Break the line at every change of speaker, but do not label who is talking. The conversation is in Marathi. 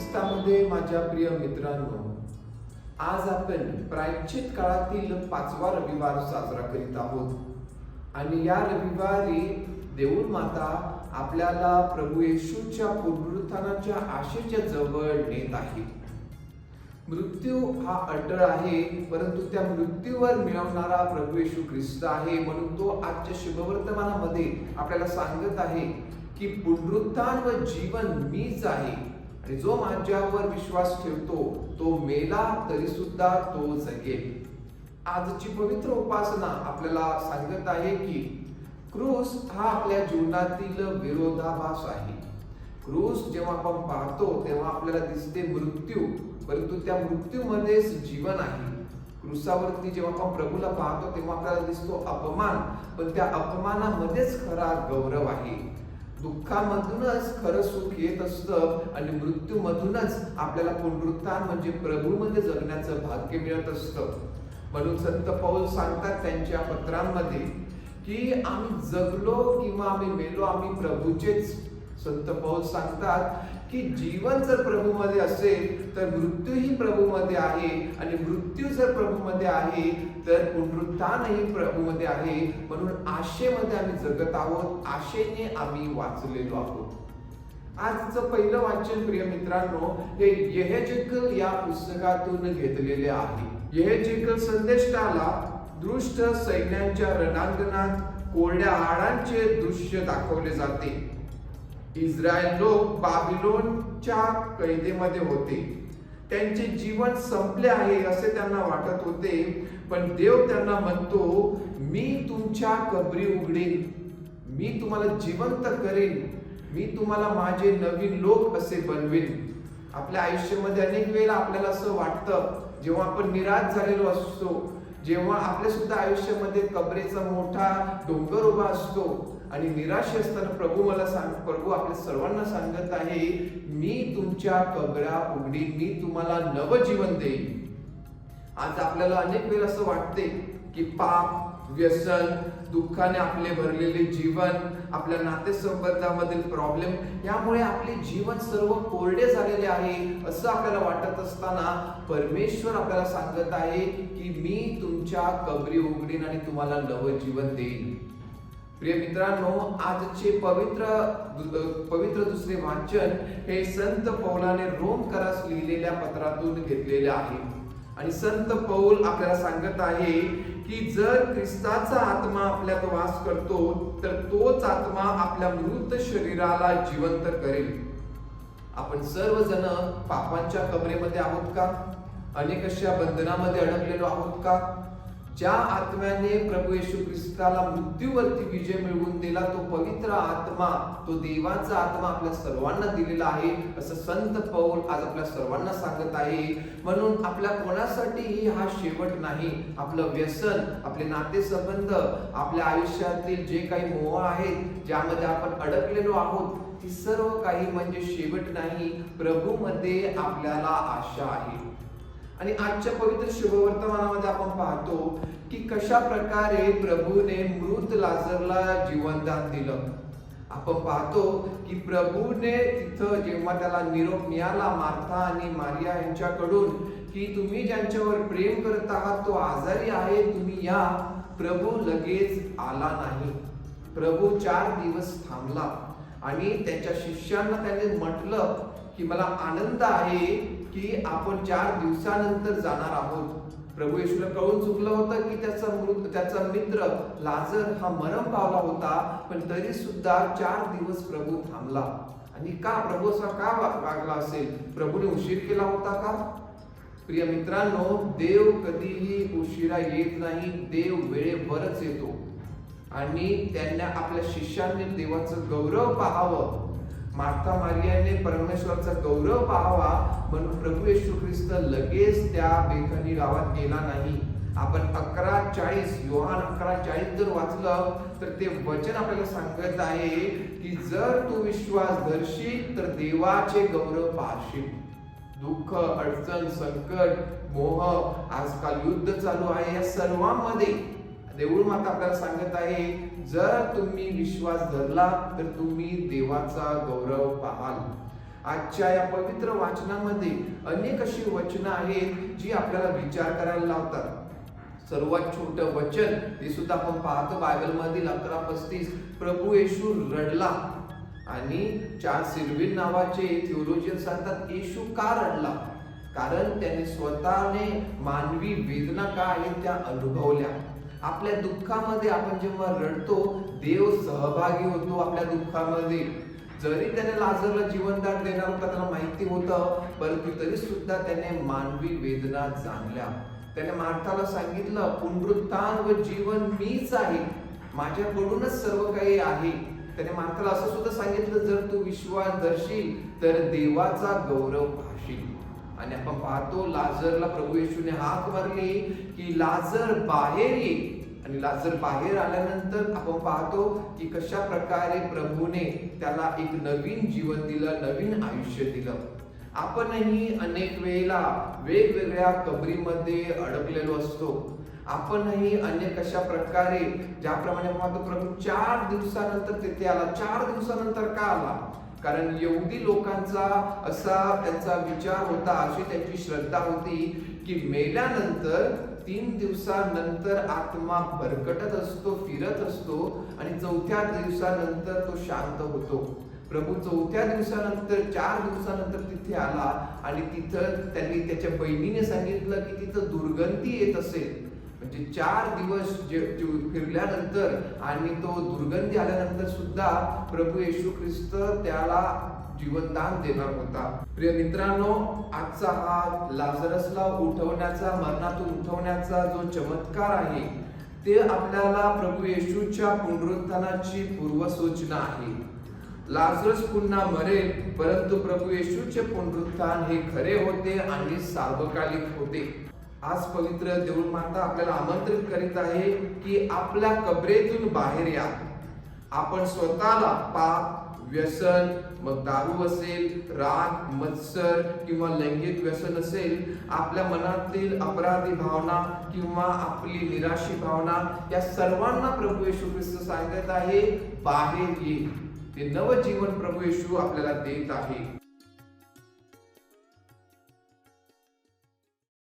ख्रिस्तामध्ये माझ्या प्रिय मित्रांनो, आज आपण प्रायश्चित काळातील 5वा रविवार साजरा करीत आहोत. आणि या रविवारी देऊळ माता आपल्याला प्रभू येशूच्या पुनरुत्थानाच्या आशेच्या जवळ नेत आहे. मृत्यू हा अटळ आहे, परंतु त्या मृत्यूवर मिळवणारा प्रभू येशू ख्रिस्त आहे. म्हणून तो आजच्या शुभवर्तमानामध्ये आपल्याला सांगत आहे की पुनरुत्थान व जीवन मीच आहे, आणि जो माझ्यावर विश्वास ठेवतो तो मेला तरी सुद्धा तो जगेल. आजची पवित्र उपासना आपल्याला सांगत आहे की क्रूस हा आपल्या जीवनातील विरोधाभास आहे. क्रूस जेव्हा आपण पाहतो तेव्हा आपल्याला दिसते मृत्यू, परंतु त्या मृत्यूमध्येच जीवन आहे. क्रूसावरती जेव्हा आपण प्रभूला पाहतो तेव्हा आपल्याला दिसतो अपमान, पण त्या अपमानामध्येच खरा गौरव आहे. दुःखामधूनच खरं सुख येत असतं आणि मृत्यूमधूनच आपल्याला पुनरुत्थान म्हणजे प्रभूमध्ये जगण्याचं भाग्य मिळत असतं. म्हणून संत पौल सांगतात त्यांच्या पत्रांमध्ये की आम्ही जगलो किंवा आम्ही मेलो आम्ही प्रभूचेच. संत पौल सांगतात की जीवन जर प्रभूमध्ये असेल तर मृत्यूही प्रभूमध्ये आहे, आणि मृत्यू जर प्रभूमध्ये आहे तर पुनरुत्थानही प्रभूमध्ये आहे. म्हणून आशेमध्ये आम्ही जगत आहोत, आशेने आम्ही वाचलेलो आहोत. आजचं पहिलं वाचन प्रिय मित्रांनो हे यहेजकेल या पुस्तकातून घेतलेले आहे. यहेजकेल संदेष्टाला दृष्ट सैन्यांच्या रणांगणात कोरड्या हाडांचे दृश्य दाखवले जाते. इस्रायल लोक बाबिलोनच्या कैदेमध्ये होते. त्यांचे जीवन संपले आहे असे त्यांना वाटत होते, पण देव त्यांना म्हणतो, मी तुमच्या कबरी उघडीन, मी तुम्हाला जिवंत करेन, मी तुम्हाला माझे नवीन लोक असे बनवेन. आपल्या आयुष्यामध्ये अनेक वेळेला आपल्याला असं वाटतं, जेव्हा आपण निराश झालेलो असतो, जेव्हा आपल्या सुद्धा आयुष्यामध्ये कबरेचा मोठा डोंगर उभा असतो आणि निराश असताना प्रभू आपल्या सर्वांना सांगत आहे, मी तुमच्या कबरा उघडीन, मी तुम्हाला नवजीवन देईन. आज आपल्याला अनेक वेळ असं वाटते की पाप, व्यसन, दुःखाने आपले भरलेले जीवन, आपल्या नातेसंबंधामधील प्रॉब्लेम यामुळे आपले जीवन सर्व कोरडे झालेले आहे असं आपल्याला वाटत असताना परमेश्वर आपल्याला सांगत आहे की मी तुमच्या कबरी उघडीन आणि तुम्हाला नवजीवन देईन. प्रिय मित्रांनो, आजचे पवित्र दुसरे वाचन हे संत पौलाने रोमकरास लिहिलेल्या पत्रातून घेतलेले आहे. आणि संत पौल आपल्याला सांगत आहे की जर ख्रिस्ताचा आत्मा आपल्यात वास करतो तर तोच आत्मा आपल्या मृत शरीराला जिवंत करेल. आपण सर्वजण पापांच्या कबरेमध्ये आहोत का? अनेक अशा बंधनामध्ये अडकलेलो आहोत का? ज्या आत्म्याने प्रभू येशू ख्रिस्ताला मृत्यूवरती विजय मिळवून दिला तो पवित्र आत्मा, तो देवाचा आत्मा आपल्या सर्वांना दिलेला आहे असं संत पौल आज आपल्या सर्वांना सांगत आहे. म्हणून आपल्या कोणासाठीही हा शेवट नाही. आपलं व्यसन, आपले नातेसंबंध, आपल्या आयुष्यातील जे काही मोह आहेत ज्यामध्ये आपण अडकलेलो आहोत, ती सर्व काही म्हणजे शेवट नाही. प्रभूमध्ये आपल्याला आशा आहे. आणि आजच्या पवित्र शुभवर्तमानामध्ये आपण पाहतो की कशा प्रकारे प्रभूने मृत लाजरला जीवनदान दिलं. आपण पाहतो की प्रभूने तिथं जेव्हा त्याला निरोप मिळाला मार्था आणि मारिया यांच्याकडून की तुम्ही ज्यांच्यावर प्रेम करत आहात तो आजारी आहे, तुम्ही या, प्रभू लगेच आला नाही. प्रभू 4 दिवस थांबला आणि त्याच्या शिष्यांना त्याने म्हटलं की मला आनंद आहे की आपण 4 दिवसानंतर जाणार आहोत. प्रभू येशूला कळून चुकलं होतं की त्याचा मित्र लाजर हा मरण पावला होता, पण तरी सुद्धा 4 दिवस प्रभू थांबला. आणि का प्रभू असा का वागला असेल? प्रभूने उशीर केला होता का? प्रिय मित्रांनो, देव कधीही उशिरा येत नाही. देव वेळेवरच येतो. आणि त्यांना आपल्या शिष्यांनी देवाचं गौरव पाहावं, मार्था मारियाने परमेश्वराचा गौरव पाहावा, म्हणून प्रभू येशू ख्रिस्त लगेच त्या बेथानी गावात गेला नाही. आपण 11:40 योहान 11:40 जर वाचलं तर ते वचन आपल्याला सांगत आहे की जर तू विश्वास धरशील तर देवाचे गौरव पाहशील. दुःख, अडचण, संकट, मोह, आजकाल युद्ध चालू आहे, या सर्वांमध्ये देऊळ माता आपल्याला सांगत आहे जर तुम्ही विश्वास धरला तर तुम्ही देवाचा गौरव पाहाल. आजच्या या पवित्र वाचनामध्ये अनेक अशी वचनं आहेत जी आपल्याला विचार करायला लावतात। सर्वात छोटं वचन ते सुद्धा आपण पाहतो बायबल मधील 11:35, प्रभू येशू रडला। आणि चार्ल्स सिरविन नावाचे थिओलॉजियन सांगतात येशू का रडला, कारण त्याने स्वतःने मानवी वेदना काय आहेत त्या अनुभवल्या। आपल्या दुःखामध्ये आपण जेव्हा रडतो देव सहभागी होतो आपल्या दुःखामध्ये। जरी त्याने लाजरला जीवनदान देणार होता त्याला माहिती होतं, परंतु तरी सुद्धा त्याने मानवी वेदना जाणल्या। त्याने मार्थाला सांगितलं पुनरुत्थान व जीवन मीच आहे, माझ्याकडूनच सर्व काही आहे। त्याने मार्थाला असं सुद्धा सांगितलं जर तू विश्वास धरशील तर देवाचा गौरव पाहशील। आणि आपण पाहतो लाजरला प्रभू येशूने हाक मारली की लाजर बाहेर ये। आणि लाजर बाहेर आल्यानंतर आपण पाहतो की कशा प्रकारे प्रभूने त्याला एक नवीन जीवन दिलं, नवीन आयुष्य दिलं। आपणही अनेक वेळेला वेगवेगळ्या कबरीमध्ये अडकलेलो असतो। आपणही अनेक अशा प्रकारे ज्याप्रमाणे पाहतो प्रभू 4 दिवसानंतर तिथे आला। 4 दिवसानंतर का आला? कारण यहुदी लोकांचा असा त्यांचा विचार होता, अशी त्यांची श्रद्धा होती की मेल्यानंतर 3 दिवसानंतर आत्मा भरकटत असतो, फिरत असतो आणि 4थ्या दिवसानंतर तो शांत होतो। प्रभू 4थ्या दिवसानंतर 4 दिवसानंतर तिथे आला आणि तिथं त्यांनी त्याच्या बहिणीने सांगितलं की तिथं दुर्गंधी येत असेल। म्हणजे 4 दिवस फिरल्यानंतर आणि तो दुर्गंधी आल्यानंतर सुद्धा प्रभू येशू ख्रिस्त त्याला जीवनदान देणार होता। प्रिय मित्रांनो, आजचा हा लाजरसला उठवण्याचा, मरणातून उठवण्याचा जो चमत्कार आहे ते आपल्याला प्रभू येशूच्या पुनरुत्थानाची पूर्वसूचना आहे। लाजरस पुन्हा मरेल, परंतु प्रभू येशूचे पुनरुत्थान हे खरे होते आणि सार्वकालिक होते। आज पवित्र देऊळ माता आपल्याला आमंत्रित करीत आहे की आपल्या कबरेतून बाहेर या। आपण स्वतःला पाप, व्यसन, मग दारू असेल, राग, मत्सर किंवा लैंगिक व्यसन असेल, आपल्या मनातील अपराधी भावना किंवा आपली निराशी भावना, या सर्वांना प्रभू येशू ख्रिस्त सांगत आहे बाहेर ये। ते नवजीवन प्रभू येशू आपल्याला देत आहे।